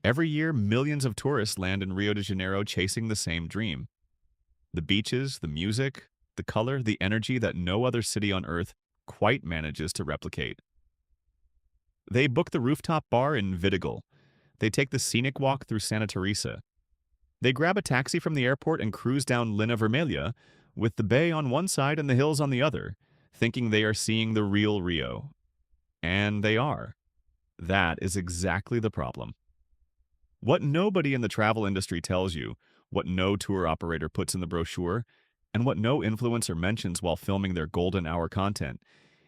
Every year, millions of tourists land in Rio de Janeiro chasing the same dream. The beaches, the music, the color, the energy that no other city on earth quite manages to replicate. They book the rooftop bar in Vidigal. They take the scenic walk through Santa Teresa. They grab a taxi from the airport and cruise down Linha Vermelha with the bay on one side and the hills on the other, thinking they are seeing the real Rio. And they are. That is exactly the problem. What nobody in the travel industry tells you, what no tour operator puts in the brochure, and what no influencer mentions while filming their golden hour content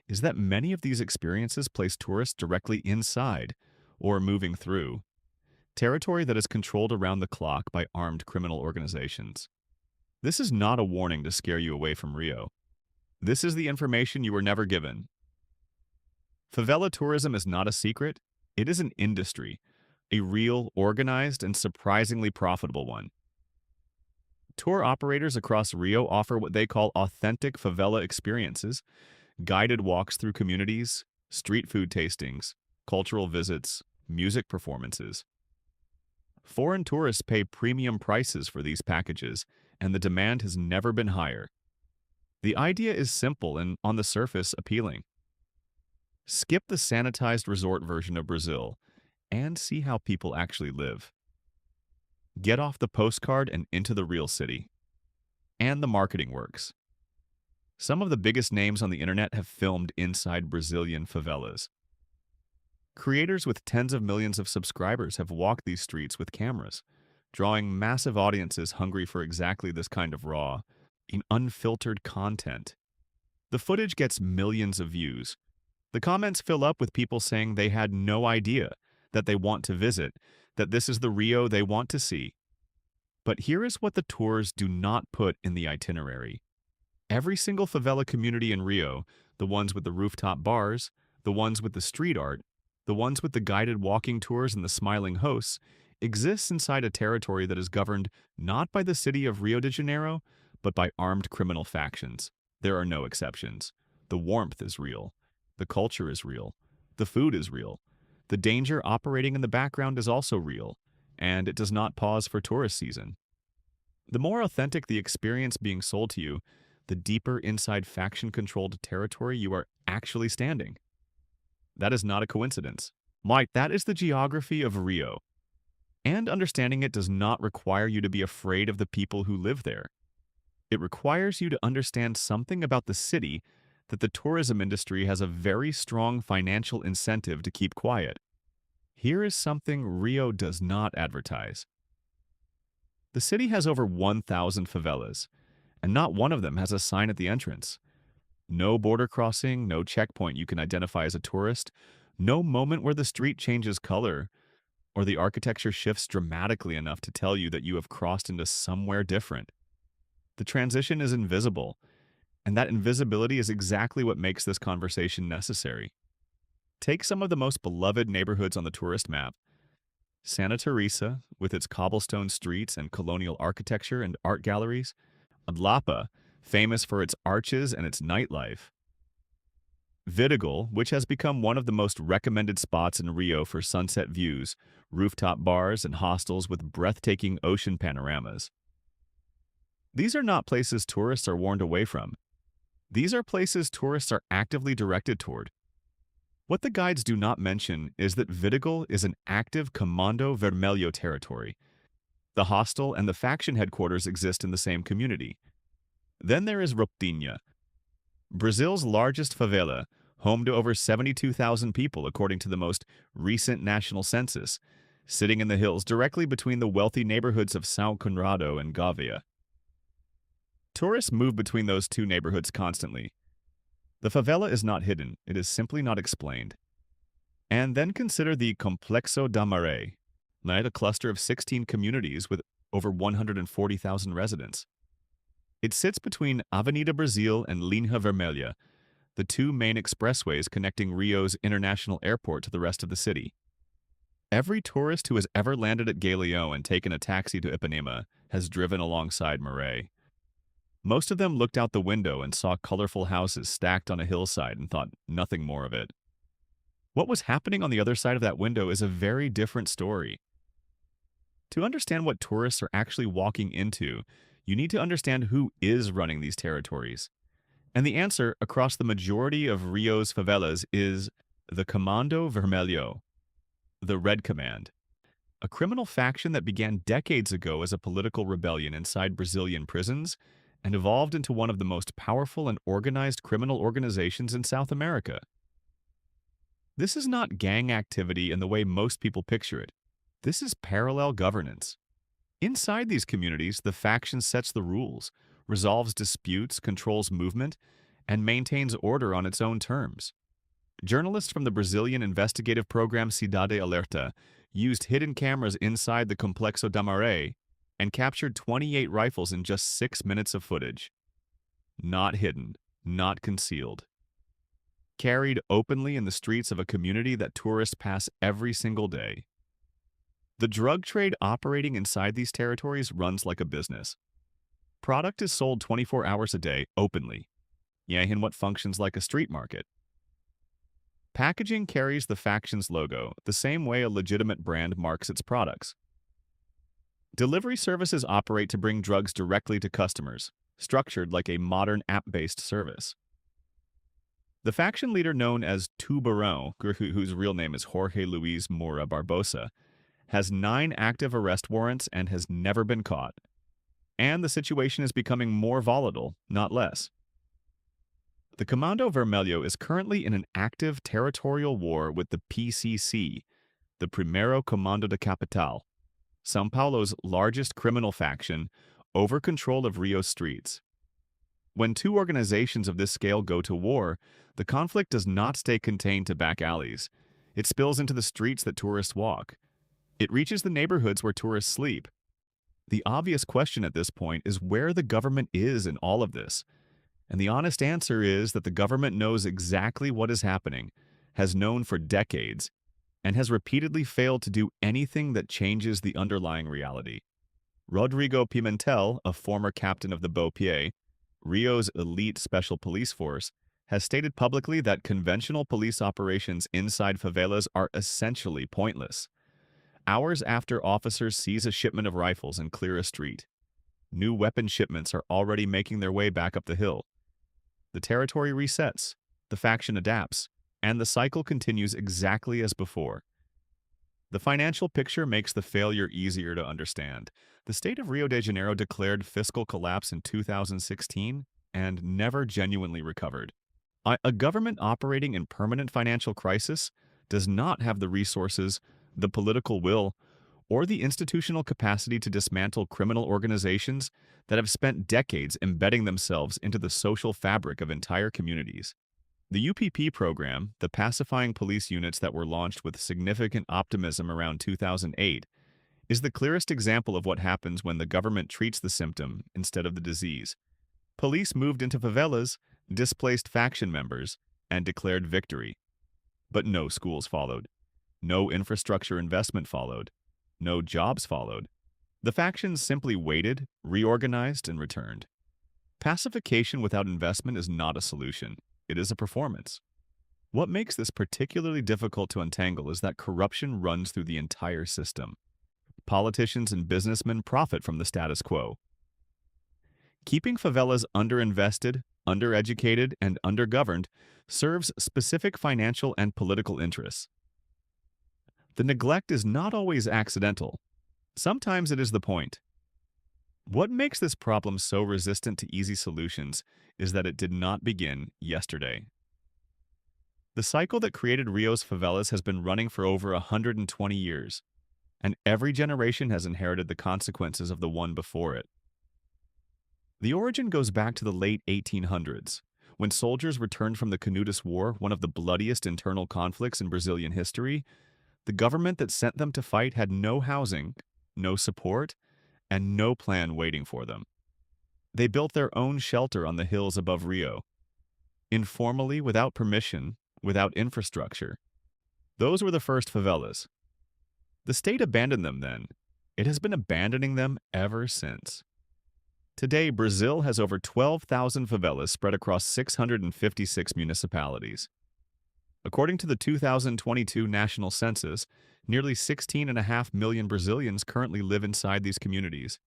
is that many of these experiences place tourists directly inside or moving through territory that is controlled around the clock by armed criminal organizations. This is not a warning to scare you away from Rio. This is the information you were never given. Favela tourism is not a secret, it is an industry, a real, organized, and surprisingly profitable one. Tour operators across Rio offer what they call authentic favela experiences, guided walks through communities, street food tastings, cultural visits, music performances. Foreign tourists pay premium prices for these packages, and the demand has never been higher. The idea is simple and, on the surface, appealing. Skip the sanitized resort version of Brazil and see how people actually live. Get off the postcard and into the real city. And the marketing works. Some of the biggest names on the internet have filmed inside Brazilian favelas. Creators with tens of millions of subscribers have walked these streets with cameras, drawing massive audiences hungry for exactly this kind of raw, unfiltered content. The footage gets millions of views. The comments fill up with people saying they had no idea, that they want to visit, that this is the Rio they want to see. But here is what the tours do not put in the itinerary. Every single favela community in Rio, the ones with the rooftop bars, the ones with the street art, the ones with the guided walking tours and the smiling hosts, exists inside a territory that is governed not by the city of Rio de Janeiro, but by armed criminal factions. There are no exceptions. The warmth is real. The culture is real. The food is real. The danger operating in the background is also real, and it does not pause for tourist season. The more authentic the experience being sold to you, the deeper inside faction-controlled territory you are actually standing. That is not a coincidence. Mike, that is the geography of Rio. And understanding it does not require you to be afraid of the people who live there. It requires you to understand something about the city that the tourism industry has a very strong financial incentive to keep quiet. Here is something Rio does not advertise. The city has over 1,000 favelas, and not one of them has a sign at the entrance. No border crossing, no checkpoint you can identify as a tourist, no moment where the street changes color, or the architecture shifts dramatically enough to tell you that you have crossed into somewhere different. The transition is invisible, and that invisibility is exactly what makes this conversation necessary. Take some of the most beloved neighborhoods on the tourist map. Santa Teresa, with its cobblestone streets and colonial architecture and art galleries. Adlapa, famous for its arches and its nightlife. Vidigal, which has become one of the most recommended spots in Rio for sunset views, rooftop bars, and hostels with breathtaking ocean panoramas. These are not places tourists are warned away from. These are places tourists are actively directed toward. What the guides do not mention is that Vidigal is an active Comando Vermelho territory. The hostel and the faction headquarters exist in the same community. Then there is Roupinha, Brazil's largest favela, home to over 72,000 people according to the most recent national census, sitting in the hills directly between the wealthy neighborhoods of São Conrado and Gávea. Tourists move between those two neighborhoods constantly. The favela is not hidden, it is simply not explained. And then consider the Complexo da Maré, a cluster of 16 communities with over 140,000 residents. It sits between Avenida Brasil and Linha Vermelha, the two main expressways connecting Rio's international airport to the rest of the city. Every tourist who has ever landed at Galeão and taken a taxi to Ipanema has driven alongside Maré. Most of them looked out the window and saw colorful houses stacked on a hillside and thought nothing more of it. What was happening on the other side of that window is a very different story. To understand what tourists are actually walking into, you need to understand who is running these territories. And the answer across the majority of Rio's favelas is the Comando Vermelho, the Red Command, a criminal faction that began decades ago as a political rebellion inside Brazilian prisons and evolved into one of the most powerful and organized criminal organizations in South America. This is not gang activity in the way most people picture it. This is parallel governance. Inside these communities, the faction sets the rules, resolves disputes, controls movement, and maintains order on its own terms. Journalists from the Brazilian investigative program Cidade Alerta used hidden cameras inside the Complexo da Maré and captured 28 rifles in just 6 minutes of footage. Not hidden, not concealed. Carried openly in the streets of a community that tourists pass every single day. The drug trade operating inside these territories runs like a business. Product is sold 24 hours a day, openly. In what functions like a street market. Packaging carries the faction's logo, the same way a legitimate brand marks its products. Delivery services operate to bring drugs directly to customers, structured like a modern app-based service. The faction leader known as Tubarão, whose real name is Jorge Luis Moura Barbosa, has 9 active arrest warrants and has never been caught. And the situation is becoming more volatile, not less. The Comando Vermelho is currently in an active territorial war with the PCC, the Primeiro Comando da Capital, São Paulo's largest criminal faction, over control of Rio's streets. When two organizations of this scale go to war, the conflict does not stay contained to back alleys. It spills into the streets that tourists walk. It reaches the neighborhoods where tourists sleep. The obvious question at this point is where the government is in all of this. And the honest answer is that the government knows exactly what is happening, has known for decades, and has repeatedly failed to do anything that changes the underlying reality. Rodrigo Pimentel, a former captain of the BOPE, Rio's elite special police force, has stated publicly that conventional police operations inside favelas are essentially pointless. Hours after officers seize a shipment of rifles and clear a street, new weapon shipments are already making their way back up the hill. The territory resets, the faction adapts, and the cycle continues exactly as before. The financial picture makes the failure easier to understand. The state of Rio de Janeiro declared fiscal collapse in 2016 and never genuinely recovered. A government operating in permanent financial crisis does not have the resources, the political will, or the institutional capacity to dismantle criminal organizations that have spent decades embedding themselves into the social fabric of entire communities. The UPP program, the pacifying police units that were launched with significant optimism around 2008, is the clearest example of what happens when the government treats the symptom instead of the disease. Police moved into favelas, displaced faction members, and declared victory. But no schools followed. No infrastructure investment followed. No jobs followed. The factions simply waited, reorganized, and returned. Pacification without investment is not a solution. It is a performance. What makes this particularly difficult to untangle is that corruption runs through the entire system. Politicians and businessmen profit from the status quo. Keeping favelas underinvested, undereducated, and undergoverned serves specific financial and political interests. The neglect is not always accidental. Sometimes it is the point. What makes this problem so resistant to easy solutions is that it did not begin yesterday. The cycle that created Rio's favelas has been running for over 120 years, and every generation has inherited the consequences of the one before it. The origin goes back to the late 1800s, when soldiers returned from the Canudos War, one of the bloodiest internal conflicts in Brazilian history. The government that sent them to fight had no housing, no support, and no plan waiting for them. They built their own shelter on the hills above Rio. Informally, without permission, without infrastructure. Those were the first favelas. The state abandoned them then. It has been abandoning them ever since. Today, Brazil has over 12,000 favelas spread across 656 municipalities. According to the 2022 national census, Nearly 16.5 million Brazilians currently live inside these communities.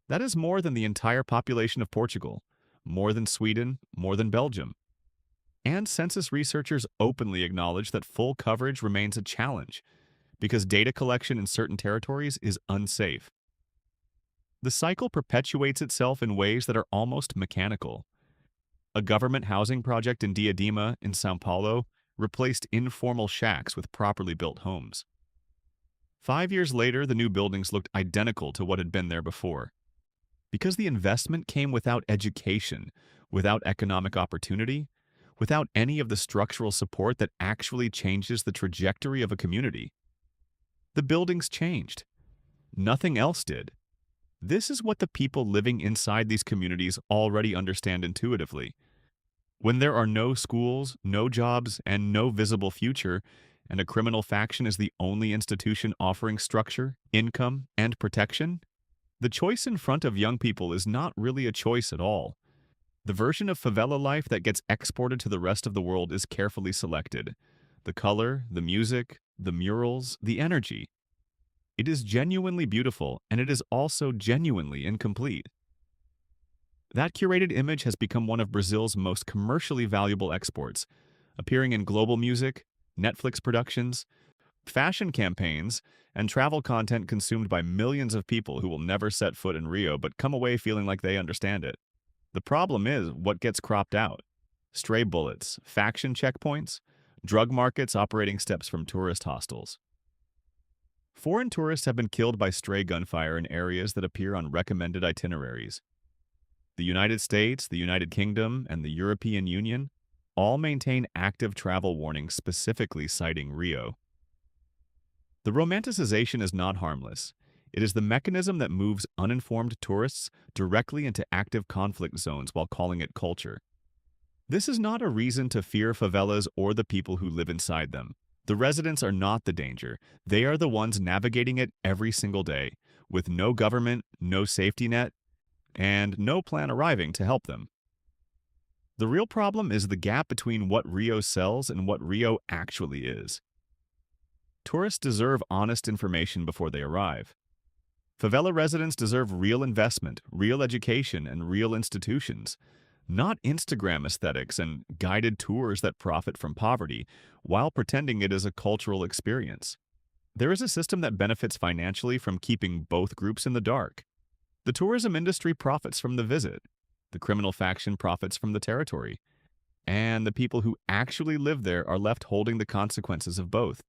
That is more than the entire population of Portugal, more than Sweden, more than Belgium. And census researchers openly acknowledge that full coverage remains a challenge because data collection in certain territories is unsafe. The cycle perpetuates itself in ways that are almost mechanical. A government housing project in Diadema, in Sao Paulo, replaced informal shacks with properly built homes. 5 years later, the new buildings looked identical to what had been there before. Because the investment came without education, without economic opportunity, without any of the structural support that actually changes the trajectory of a community. The buildings changed. Nothing else did. This is what the people living inside these communities already understand intuitively. When there are no schools, no jobs, and no visible future, and a criminal faction is the only institution offering structure, income, and protection, the choice in front of young people is not really a choice at all. The version of favela life that gets exported to the rest of the world is carefully selected. The color, the music, the murals, the energy. It is genuinely beautiful, and it is also genuinely incomplete. That curated image has become one of Brazil's most commercially valuable exports, appearing in global music, Netflix productions, fashion campaigns, and travel content consumed by millions of people who will never set foot in Rio but come away feeling like they understand it. The problem is what gets cropped out. Stray bullets, faction checkpoints, drug markets operating steps from tourist hostels. Foreign tourists have been killed by stray gunfire in areas that appear on recommended itineraries. The United States, the United Kingdom, and the European Union all maintain active travel warnings specifically citing Rio. The romanticization is not harmless. It is the mechanism that moves uninformed tourists directly into active conflict zones while calling it culture. This is not a reason to fear favelas or the people who live inside them. The residents are not the danger. They are the ones navigating it every single day, with no government, no safety net, and no plan arriving to help them. The real problem is the gap between what Rio sells and what Rio actually is. Tourists deserve honest information before they arrive. Favela residents deserve real investment, real education, and real institutions, not Instagram aesthetics and guided tours that profit from poverty while pretending it is a cultural experience. There is a system that benefits financially from keeping both groups in the dark. The tourism industry profits from the visit. The criminal faction profits from the territory. And the people who actually live there are left holding the consequences of both.